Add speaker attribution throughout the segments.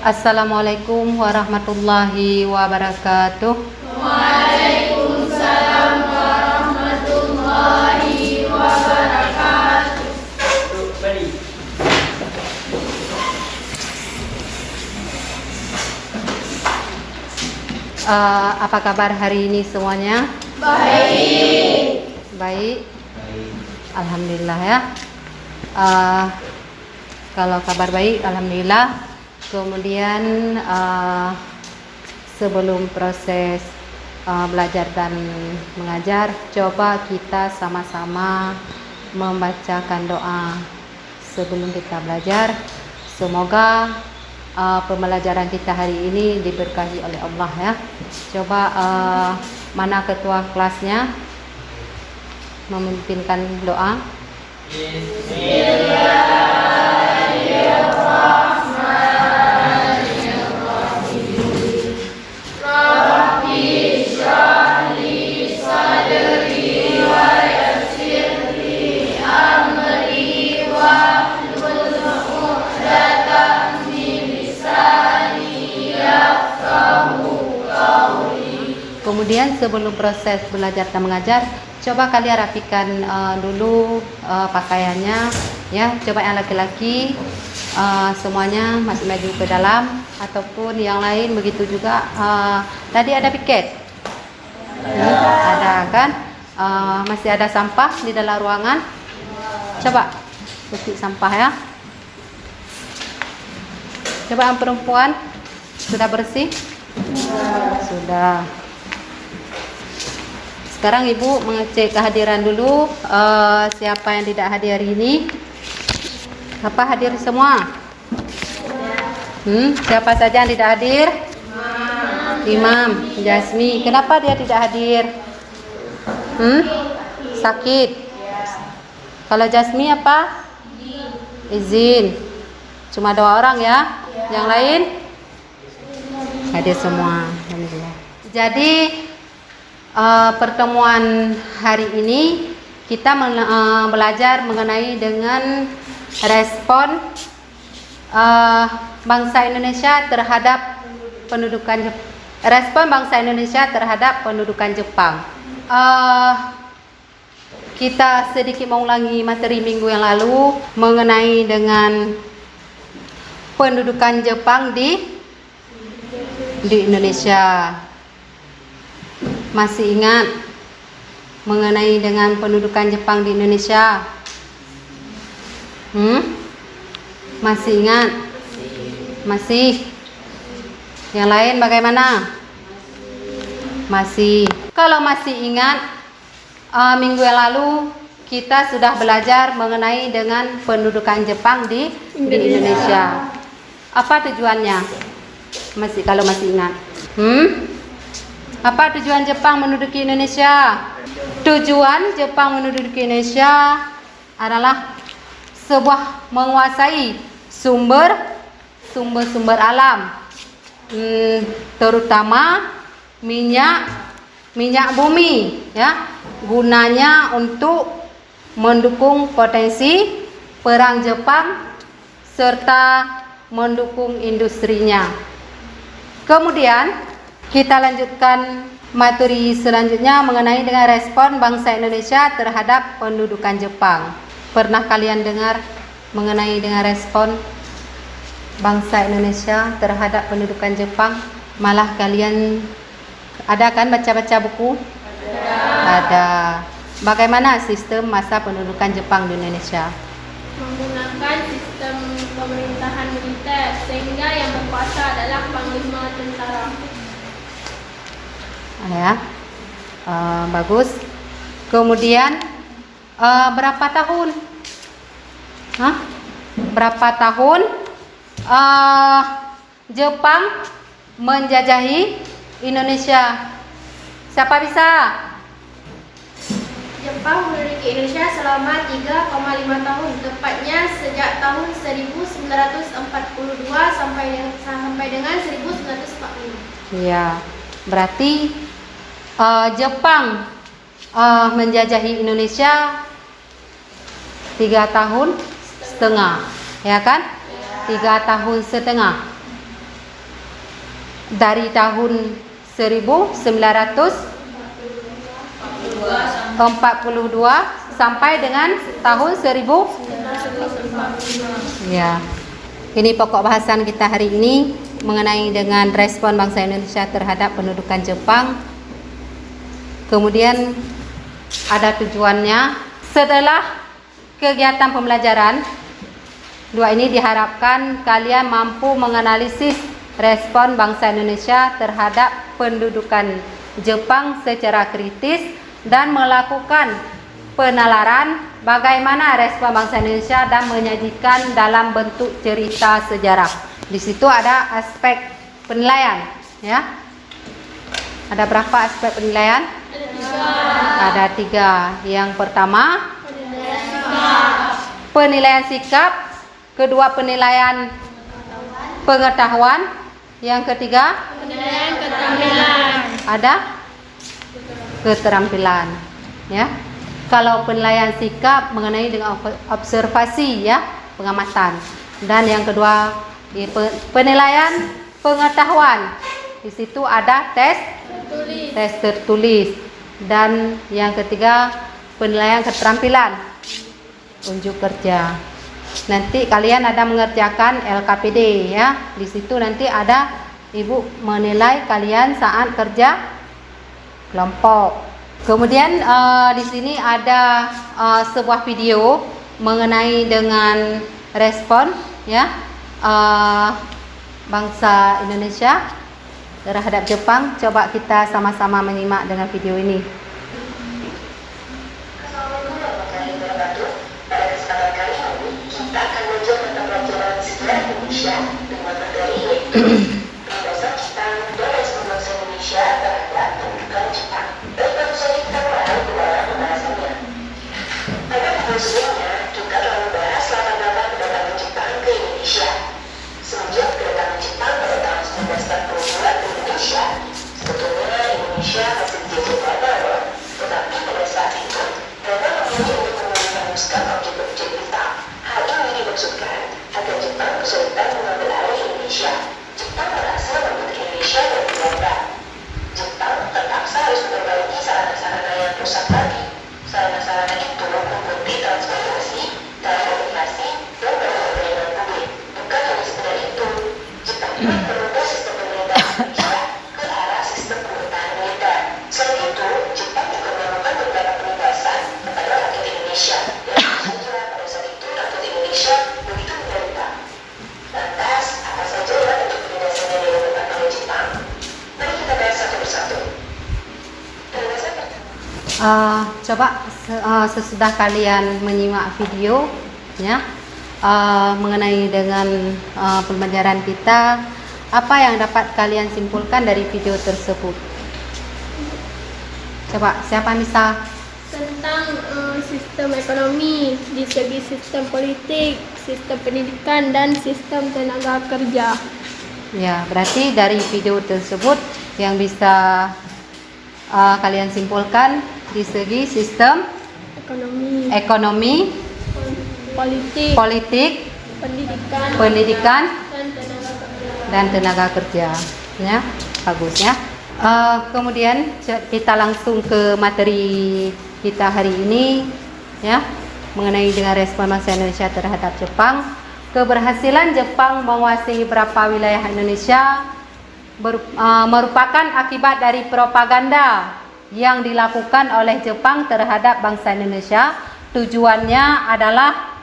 Speaker 1: Assalamualaikum warahmatullahi wabarakatuh.
Speaker 2: Waalaikumsalam warahmatullahi wabarakatuh.
Speaker 1: Apa kabar hari ini semuanya?
Speaker 2: Baik.
Speaker 1: Baik. Alhamdulillah ya. Kalau kabar baik, alhamdulillah. Kemudian sebelum proses belajar dan mengajar, coba kita sama-sama membacakan doa sebelum kita belajar. Semoga pembelajaran kita hari ini diberkahi oleh Allah ya. Coba mana ketua kelasnya memimpinkan doa. Kemudian sebelum proses belajar dan mengajar, coba kalian rapikan dulu pakaiannya ya. Coba yang laki-laki semuanya masih maju ke dalam, ataupun yang lain begitu juga. Tadi ada piket, ada kan? Masih ada sampah di dalam ruangan. Coba bersih sampah ya. Coba yang perempuan sudah bersih? Sudah. Sekarang Ibu mengecek kehadiran dulu. Siapa yang tidak hadir hari ini? Apa hadir semua? Siapa saja yang tidak hadir? Imam Jasmi. Kenapa dia tidak hadir? Sakit. Kalau Jasmi apa? Izin. Cuma 2 orang ya. Yang lain hadir semua. Alhamdulillah. Jadi pertemuan hari ini kita belajar mengenai dengan respon bangsa Indonesia terhadap pendudukan Jepang. Kita sedikit mengulangi materi minggu yang lalu mengenai dengan pendudukan Jepang di Indonesia. Masih ingat mengenai dengan pendudukan Jepang di Indonesia? Masih ingat? Masih? Yang lain bagaimana? Masih. Kalau masih ingat, minggu yang lalu kita sudah belajar mengenai dengan pendudukan Jepang di Indonesia. Apa tujuannya? Kalau masih ingat? Apa tujuan Jepang menduduki Indonesia? Tujuan Jepang menduduki Indonesia adalah sebuah menguasai sumber-sumber alam, terutama minyak bumi ya, gunanya untuk mendukung potensi perang Jepang serta mendukung industrinya. Kemudian kita lanjutkan materi selanjutnya mengenai dengan respon bangsa Indonesia terhadap pendudukan Jepang. Pernah kalian dengar mengenai dengan respon bangsa Indonesia terhadap pendudukan Jepang? Malah kalian ada kan baca-baca buku? Ada. Bagaimana sistem masa pendudukan Jepang di Indonesia?
Speaker 2: Menggunakan sistem pemerintahan militer, sehingga yang berkuasa adalah panglima tentara.
Speaker 1: Ya, bagus. Kemudian berapa tahun? Berapa tahun Jepang menjajahi Indonesia? Siapa bisa?
Speaker 2: Jepang menduduki Indonesia selama 3,5 tahun, tepatnya sejak tahun 1942 sampai dengan 1945.
Speaker 1: Ya, berarti Jepang menjajahi Indonesia 3 tahun setengah, ya kan? 3 tahun setengah. dari tahun 1942 sampai dengan tahun 1000. Ya. Ini pokok bahasan kita hari ini mengenai dengan respon bangsa Indonesia terhadap pendudukan Jepang. Kemudian ada tujuannya. Setelah kegiatan pembelajaran dua ini diharapkan kalian mampu menganalisis respon bangsa Indonesia terhadap pendudukan Jepang secara kritis dan melakukan penalaran bagaimana respon bangsa Indonesia dan menyajikan dalam bentuk cerita sejarah. Di situ ada aspek penilaian, ya. Ada berapa aspek penilaian? Ada 3. Yang pertama, penilaian sikap. Kedua, penilaian pengetahuan. Yang ketiga,
Speaker 2: Penilaian keterampilan.
Speaker 1: ada keterampilan, ya. Kalau penilaian sikap mengenai dengan observasi, ya, pengamatan. Dan yang kedua, penilaian pengetahuan. Di situ ada tes tertulis. Dan yang ketiga, penilaian keterampilan, unjuk kerja. Nanti kalian ada mengerjakan LKPD, ya. Di situ nanti ada ibu menilai kalian saat kerja kelompok. Kemudian di sini ada sebuah video mengenai dengan respon, ya, bangsa Indonesia terhadap Jepang. Coba kita sama-sama menyimak dengan video ini.
Speaker 3: Assalamualaikum warahmatullahi wabarakatuh. Pada kesempatan kali ini kita akan belajar tentang pelajaran sejarah Indonesia dengan materi yaitu penjelasan Jepang dan respon bangsa Indonesia terhadap pendudukan Jepang. Baik, langsung saja kita mulai dengan pembahasannya. Pada video sebelumnya kita telah membahas latar belakang kedatangan Jepang ke Indonesia. Semenjak kedatangan Jepang pada tahun 1942 ke Indonesia, sebetulnya Indonesia masih dijajah Belanda, tetapi pada saat itu Belanda memilih untuk memusnahkan objek-objek vital. Hal ini dimaksudkan agar Jepang kesulitan mengambil alih Indonesia. Jepang merasa merebut Indonesia dari Belanda. Jepang terpaksa harus memperbaiki sarana-sarana yang rusak lagi. Sarana-sarana itu meliputi transportasi, telekomunikasi, dan pelayanan publik. Bukan hanya sekedar itu, Jepang pun merubah sistem pemerintahan Indonesia ke arah sistem pemerintahan militer. Selain itu, Jepang juga melakukan beberapa penindasan kepada rakyat Indonesia. Dan tentu saja pada saat itu rakyat Indonesia begitu menderita. Lantas, apa saja ya bentuk penindasan yang dilakukan oleh Jepang? Mari kita bahas satu persatu. Penindasan pertama.
Speaker 1: Coba sesudah kalian menyimak video, ya, mengenai dengan pembelajaran kita, apa yang dapat kalian simpulkan dari video tersebut? Coba siapa bisa?
Speaker 2: Tentang sistem ekonomi, di segi sistem politik, sistem pendidikan, dan sistem tenaga kerja.
Speaker 1: Ya, berarti dari video tersebut yang bisa kalian simpulkan di segi sistem ekonomi, politik, pendidikan, dan tenaga kerja. Ya, bagus ya. Kemudian kita langsung ke materi kita hari ini, ya, mengenai dengan respon bangsa Indonesia terhadap Jepang. Keberhasilan Jepang menguasai beberapa wilayah Indonesia merupakan akibat dari propaganda yang dilakukan oleh Jepang terhadap bangsa Indonesia. Tujuannya adalah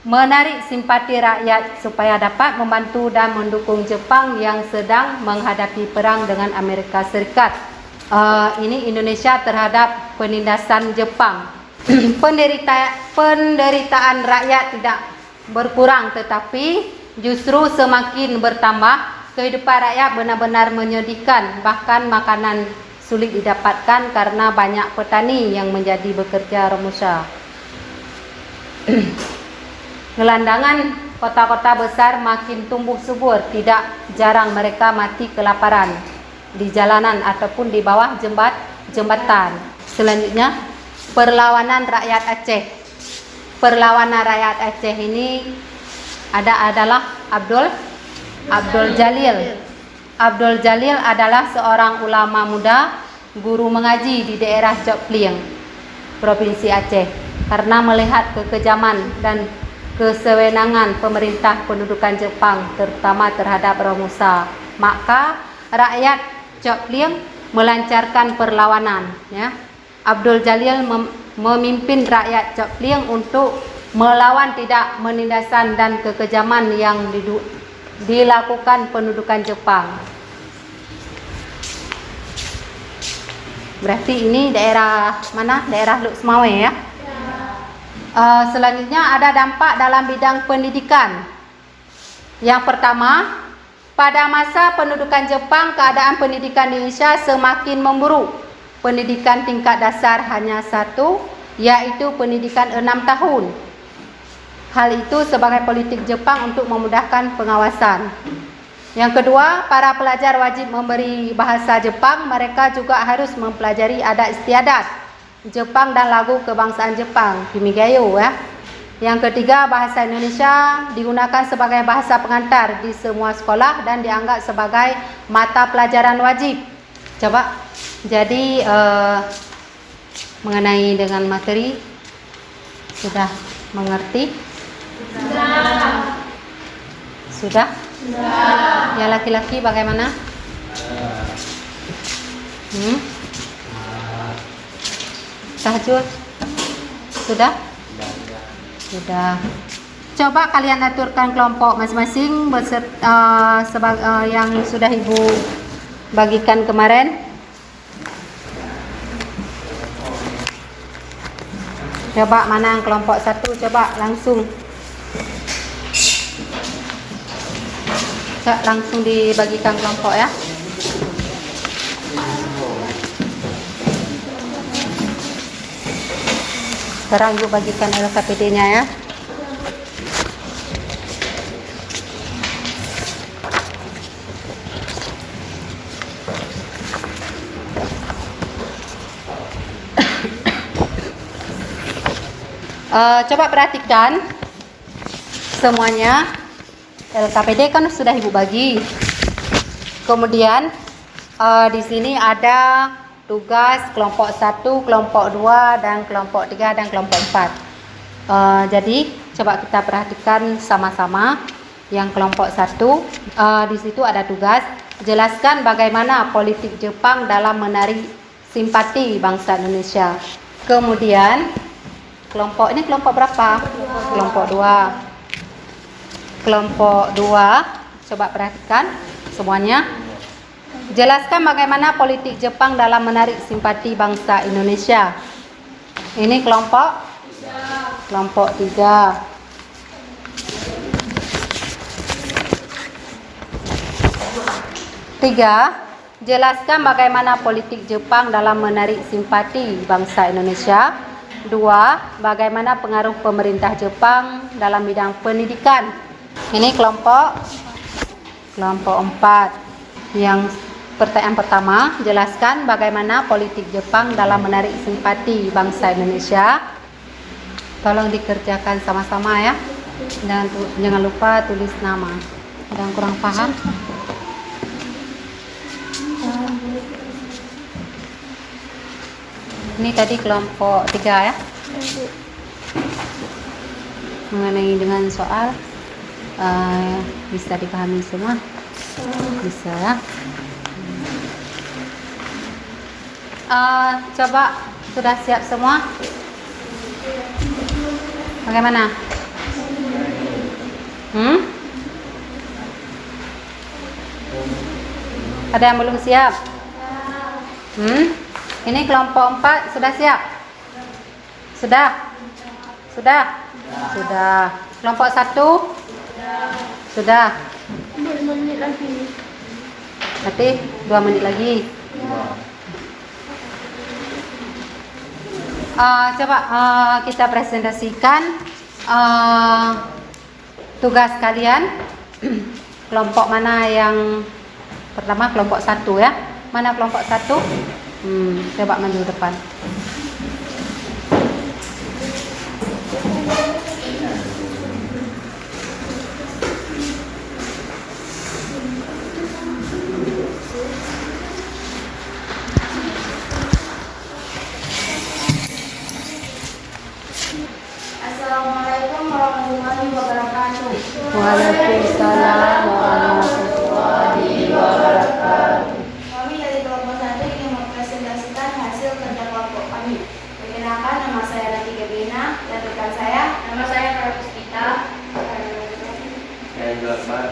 Speaker 1: menarik simpati rakyat supaya dapat membantu dan mendukung Jepang yang sedang menghadapi perang dengan Amerika Serikat. Ini Indonesia terhadap penindasan Jepang. Penderitaan rakyat tidak berkurang, tetapi justru semakin bertambah. Kehidupan rakyat benar-benar menyedihkan, bahkan makanan sulit didapatkan karena banyak petani yang menjadi bekerja remusa. Gelandangan kota-kota besar makin tumbuh subur, tidak jarang mereka mati kelaparan di jalanan ataupun di bawah jembatan. Selanjutnya, perlawanan rakyat Aceh. Perlawanan rakyat Aceh ini adalah Abdul Jalil, Abdul Jalil adalah seorang ulama muda, guru mengaji di daerah Jogplieng, Provinsi Aceh. Karena melihat kekejaman dan kesewenangan pemerintah pendudukan Jepang, terutama terhadap Romusa, maka rakyat Jogplieng melancarkan perlawanan. Ya. Abdul Jalil memimpin rakyat Jogplieng untuk melawan tidak menindasan dan kekejaman yang dilakukan pendudukan Jepang. Berarti ini daerah mana? Daerah Luk Semawe ya. Selanjutnya ada dampak dalam bidang pendidikan. Yang pertama, pada masa pendudukan Jepang, keadaan pendidikan di Indonesia semakin memburuk. Pendidikan tingkat dasar hanya satu, yaitu pendidikan 6 tahun. Hal itu sebagai politik Jepang untuk memudahkan pengawasan. Yang kedua, para pelajar wajib memberi bahasa Jepang. Mereka juga harus mempelajari adat istiadat Jepang dan lagu kebangsaan Jepang, Kimigayo ya. Yang ketiga, bahasa Indonesia digunakan sebagai bahasa pengantar di semua sekolah dan dianggap sebagai mata pelajaran wajib. Coba, jadi mengenai dengan materi sudah mengerti? Sudah? Ya, laki-laki bagaimana? Tahajud? Sudah? Sudah. Coba kalian aturkan kelompok masing-masing yang sudah Ibu bagikan kemarin. Coba mana yang kelompok 1, coba langsung. Langsung dibagikan kelompok ya. Sekarang Ibu bagikan LKPD-nya ya. Coba perhatikan semuanya. LKPD kan sudah Ibu bagi. Kemudian di sini ada tugas kelompok 1, kelompok 2, dan kelompok 3 dan kelompok 4. Jadi coba kita perhatikan sama-sama. Yang kelompok 1, di situ ada tugas jelaskan bagaimana politik Jepang dalam menarik simpati bangsa Indonesia. Kemudian kelompok ini kelompok berapa? Kelompok 2. Kelompok 2, coba perhatikan semuanya. Jelaskan bagaimana politik Jepang dalam menarik simpati bangsa Indonesia. Ini kelompok 3. Jelaskan bagaimana politik Jepang dalam menarik simpati bangsa Indonesia. 2. Bagaimana pengaruh pemerintah Jepang dalam bidang pendidikan. Ini kelompok 4. Yang pertanyaan pertama, jelaskan bagaimana politik Jepang dalam menarik simpati bangsa Indonesia. Tolong dikerjakan sama-sama ya. Dan jangan lupa tulis nama. Ada yang kurang paham? Ini tadi kelompok 3 ya. Mengenai dengan soal bisa dipahami semua? Bisa ya. Coba sudah siap semua? Bagaimana? Ada yang belum siap? Ini kelompok 4 sudah siap? Sudah? Kelompok 1? Sudah.
Speaker 2: 2 menit lagi.
Speaker 1: Berarti 2 menit lagi. Coba kita presentasikan tugas kalian. Kelompok mana yang pertama? Kelompok 1 ya. Mana kelompok 1? Coba maju depan. Waalaikumsalam warahmatullahi wabarakatuh.
Speaker 4: Kami dari kelompok 1 ingin mempresentasikan hasil kerja kelompok kami. Perkenalkan, nama saya Rati Gebina dan rekan saya. Nama saya Prapuspita.
Speaker 5: Saya juga Pak.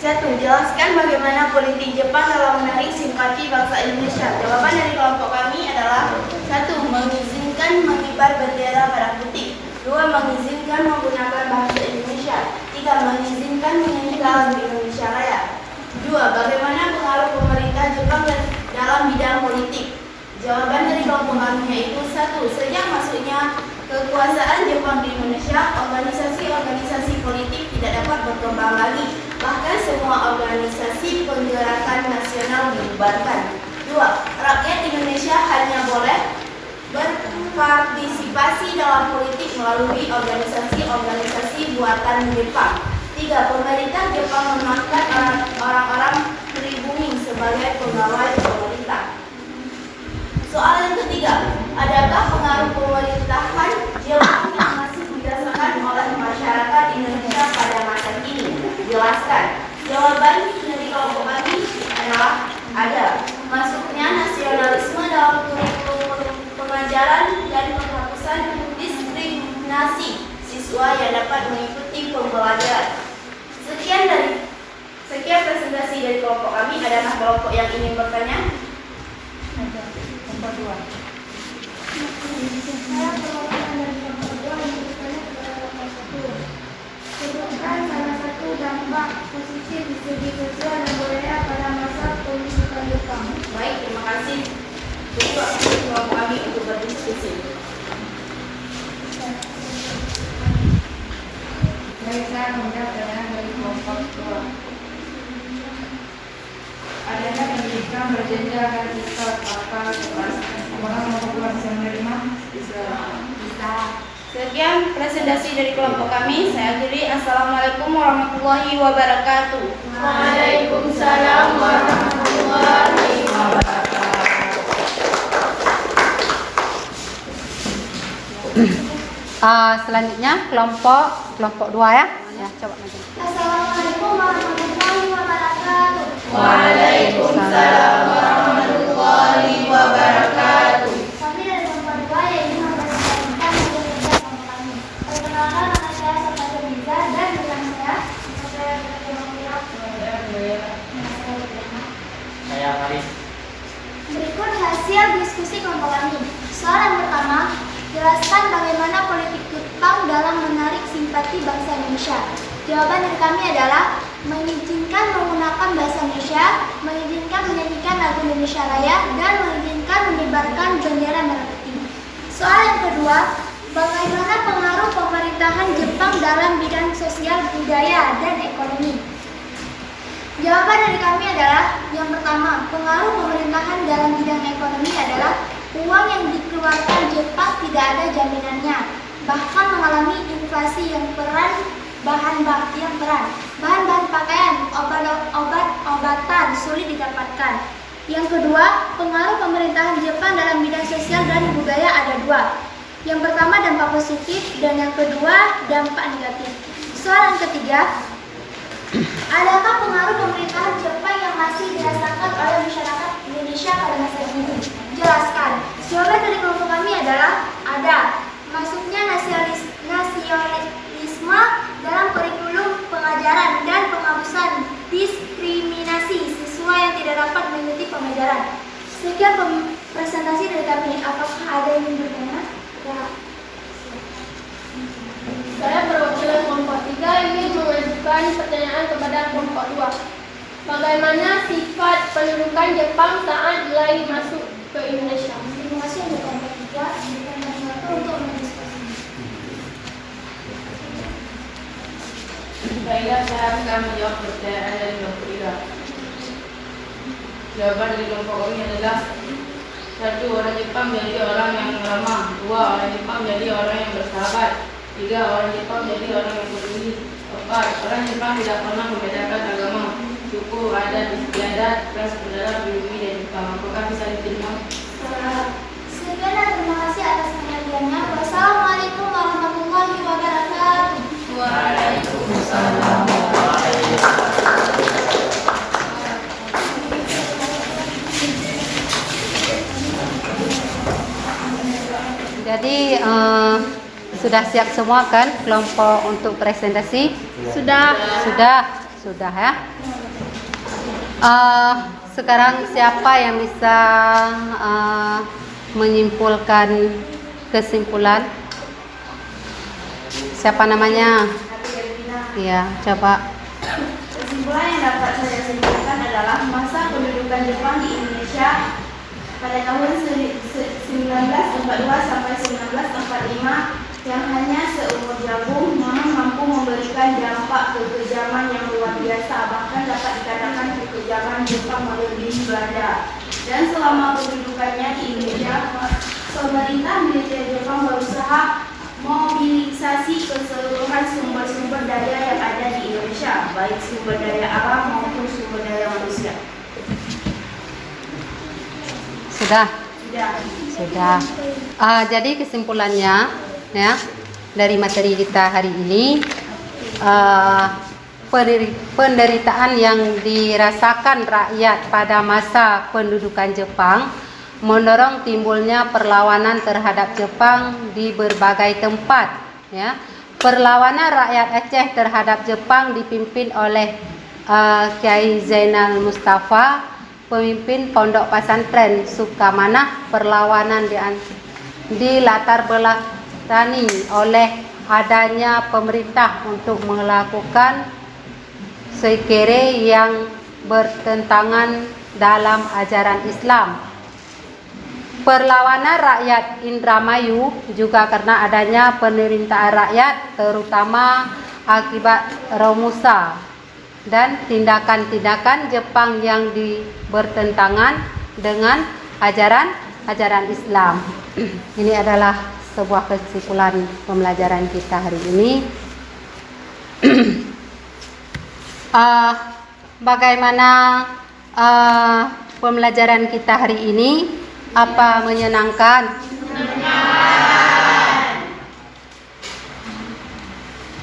Speaker 4: 1. Jelaskan bagaimana politik Jepang dalam menarik simpati bangsa Indonesia. Jawaban dari kelompok kami adalah 1. Mengizinkan mengibar bendera merah putih. 2. Mengizinkan menggunakan bahasa Indonesia. 3. Mengizinkan menyanyi lagu Indonesia Raya. 2. Bagaimana pengaruh pemerintah Jepang dalam bidang politik. Jawaban dari kelompok kami yaitu 1. Sejak masuknya kekuasaan Jepang di Indonesia, organisasi-organisasi politik tidak dapat berkembang lagi. Bahkan semua organisasi penggerakan nasional dibubarkan. 2. Rakyat Indonesia hanya boleh berpartisipasi dalam politik melalui organisasi-organisasi buatan Jepang. 3. Pemerintah Jepang memakan orang-orang pribumi sebagai pegawai pemerintah. Soal yang ketiga, adakah pengaruh pemerintahan Jepang yang masih dirasakan oleh masyarakat Indonesia pada masa kini? Jelaskan. Jawaban dari kelompok kami adalah ada. Masuknya nasionalisme dalam kurikulum pengajaran dan penghapusan diskriminasi siswa yang dapat mengikuti pembelajaran. Sekian presentasi dari kelompok kami. Adakah kelompok yang ingin bertanya?
Speaker 2: Saya perwakilan dari kelompok 2 yang bertanya kepada kelompok 1. Sebutkan salah satu dampak positif di segi sosial dan budaya pada masa pendudukan Jepang.
Speaker 4: Baik, terima kasih. Jadi waktu kelompok kami untuk berdiskusi.
Speaker 6: Baik, saya menjawab pertanyaan dari kelompok 2. Adanya pendidikan berjenjang akan bisa apa kelas? Apakah kelompok 2 bisa menerima? Bisa.
Speaker 4: Sekian presentasi dari kelompok kami. Saya akhiri. Assalamualaikum warahmatullahi wabarakatuh.
Speaker 2: Waalaikumsalam warahmatullahi wabarakatuh.
Speaker 1: Selanjutnya kelompok 2 ya. Ya, coba maju.
Speaker 2: Assalamualaikum warahmatullahi wabarakatuh.
Speaker 1: Waalaikumsalam
Speaker 6: warahmatullahi wabarakatuh.
Speaker 2: Kami dari kelompok 2 yang ingin mempresentasikan hasil kerja kelompok kami. Perkenalkan, nama saya Sofia Riza dan rekan saya.
Speaker 5: Saya Faris.
Speaker 2: Berikut hasil diskusi kelompok kami. Soal yang pertama, jelaskan bagaimana politik Jepang dalam menarik simpati bangsa Indonesia. Jawaban dari kami adalah mengizinkan menggunakan bahasa Indonesia, mengizinkan menyanyikan lagu Indonesia Raya, dan mengizinkan mengibarkan bendera merah putih. Soal yang kedua, bagaimana pengaruh pemerintahan Jepang dalam bidang sosial, budaya, dan ekonomi. Jawaban dari kami adalah yang pertama, pengaruh pemerintahan dalam bidang ekonomi adalah uang yang dikeluarkan Jepang tidak ada jaminannya, bahkan mengalami inflasi yang bahan-bahan pakaian, obat-obatan sulit didapatkan. Yang kedua, pengaruh pemerintahan Jepang dalam bidang sosial dan budaya ada dua. Yang pertama dampak positif dan yang kedua dampak negatif. Soal yang ketiga, adakah pengaruh pemerintahan Jepang yang masih dirasakan oleh masyarakat Indonesia pada masa kini? Jelaskan. Jawaban dari kelompok kami adalah ada. Masuknya nasionalisme dalam kurikulum pengajaran dan penghapusan diskriminasi siswa yang tidak dapat mengikuti pembelajaran. Sekian presentasi dari kami. Apakah ada yang ingin bertanya? Ya.
Speaker 7: Saya perwakilan kelompok 3 ingin mengajukan pertanyaan kepada kelompok 2. Bagaimana sifat pendudukan Jepang saat mulai masuk ke Indonesia?
Speaker 2: Terima kasih untuk kelompok 3 untuk mendiskusi.
Speaker 6: Baiklah, saya akan menjawab pertanyaan dari kelompok 3. Jawaban dari kelompok kami adalah 1. Orang Jepang menjadi orang yang ramah. 2. Orang Jepang menjadi orang yang bersahabat. 3. Orang Jepang menjadi orang yang peduli. 4. Orang Jepang tidak pernah membedakan agama, suku, adat, istiadat, ras, budaya, pribumi, dan Jepang. Apakah bisa diterima?
Speaker 2: Sekian dan terima kasih atas perhatiannya. Wassalamualaikum warahmatullahi
Speaker 1: Jadi sudah siap semua kan kelompok untuk presentasi?
Speaker 7: Sudah.
Speaker 1: Sudah ya. Sekarang siapa yang bisa menyimpulkan kesimpulan? Siapa namanya? Iya, coba.
Speaker 4: Kesimpulan yang dapat saya simpulkan adalah masa pendudukan Jepang di Indonesia pada tahun 1942 sampai 1945 yang hanya seumur jagung namun mampu memberikan dampak kekejaman yang luar biasa, bahkan dapat dikatakan kekejaman Jepang melebihi Belanda. Dan selama pendudukannya di Indonesia, pemerintah militer Jepang berusaha mobilisasi keseluruhan sumber-sumber daya yang ada di Indonesia, baik sumber daya alam maupun sumber daya manusia.
Speaker 1: Sudah. Jadi kesimpulannya ya dari materi kita hari ini, penderitaan yang dirasakan rakyat pada masa pendudukan Jepang mendorong timbulnya perlawanan terhadap Jepang di berbagai tempat ya. Perlawanan rakyat Aceh terhadap Jepang dipimpin oleh Kiai Zainal Mustafa, pemimpin Pondok Pesantren Sukamanah. Perlawanan dilatar belakangi oleh adanya pemerintah untuk melakukan sekere yang bertentangan dalam ajaran Islam. Perlawanan rakyat Indramayu juga karena adanya penderitaan rakyat, terutama akibat Romusa dan tindakan-tindakan Jepang yang bertentangan dengan ajaran Islam. Ini adalah sebuah kesimpulan pembelajaran kita hari ini. Bagaimana pembelajaran kita hari ini? Apa menyenangkan?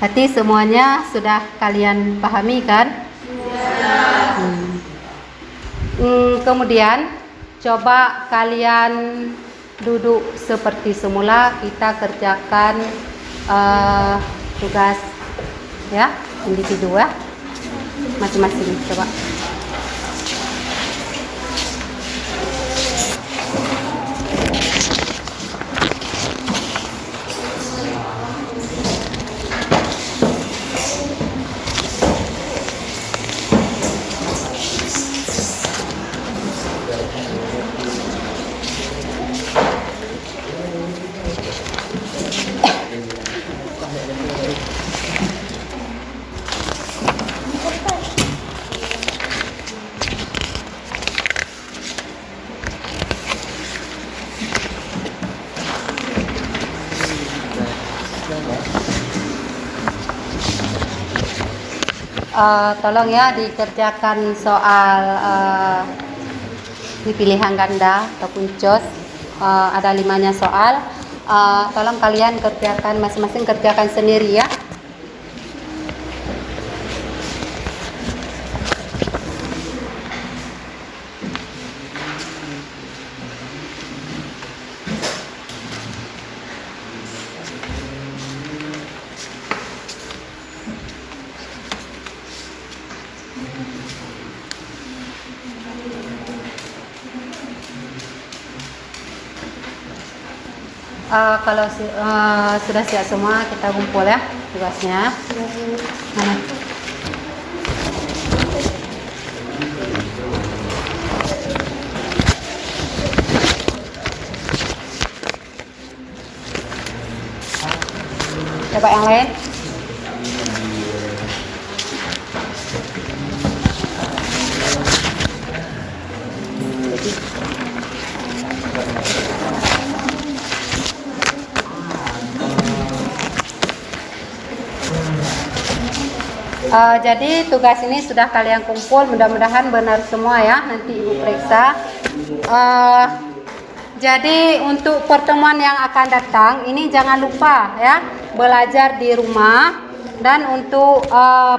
Speaker 1: Hati semuanya sudah kalian pahami kan? Kemudian coba kalian duduk seperti semula, kita kerjakan tugas ya individu ya masing-masing. Coba. Tolong ya dikerjakan soal di pilihan ganda ataupun COS, ada 5-nya soal. Tolong kalian kerjakan masing-masing, kerjakan sendiri ya. Kalau sudah siap semua, kita kumpul ya tugasnya. Mana? Coba yang lain. Jadi tugas ini sudah kalian kumpul, mudah-mudahan benar semua ya, nanti Ibu periksa. Jadi untuk pertemuan yang akan datang ini jangan lupa ya, belajar di rumah. Dan untuk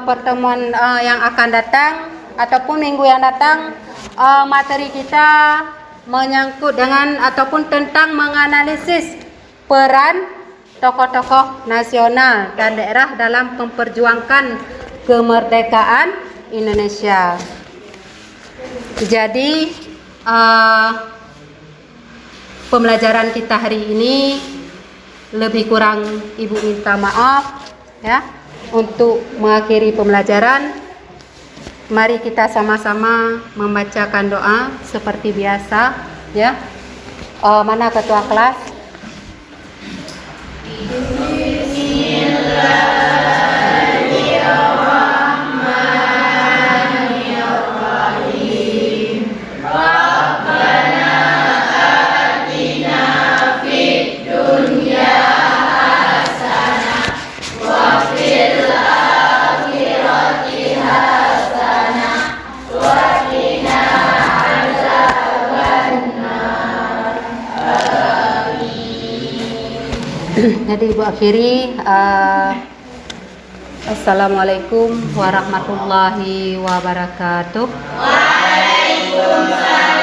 Speaker 1: pertemuan yang akan datang ataupun minggu yang datang, materi kita menyangkut dengan ataupun tentang menganalisis peran tokoh-tokoh nasional dan daerah dalam memperjuangkan kemerdekaan Indonesia. Jadi pembelajaran kita hari ini lebih kurang Ibu minta maaf ya. Untuk mengakhiri pembelajaran, mari kita sama-sama membacakan doa seperti biasa ya. Mana ketua kelas? Jadi Ibu akhiri, Assalamualaikum warahmatullahi wabarakatuh.
Speaker 4: Waalaikumsalam.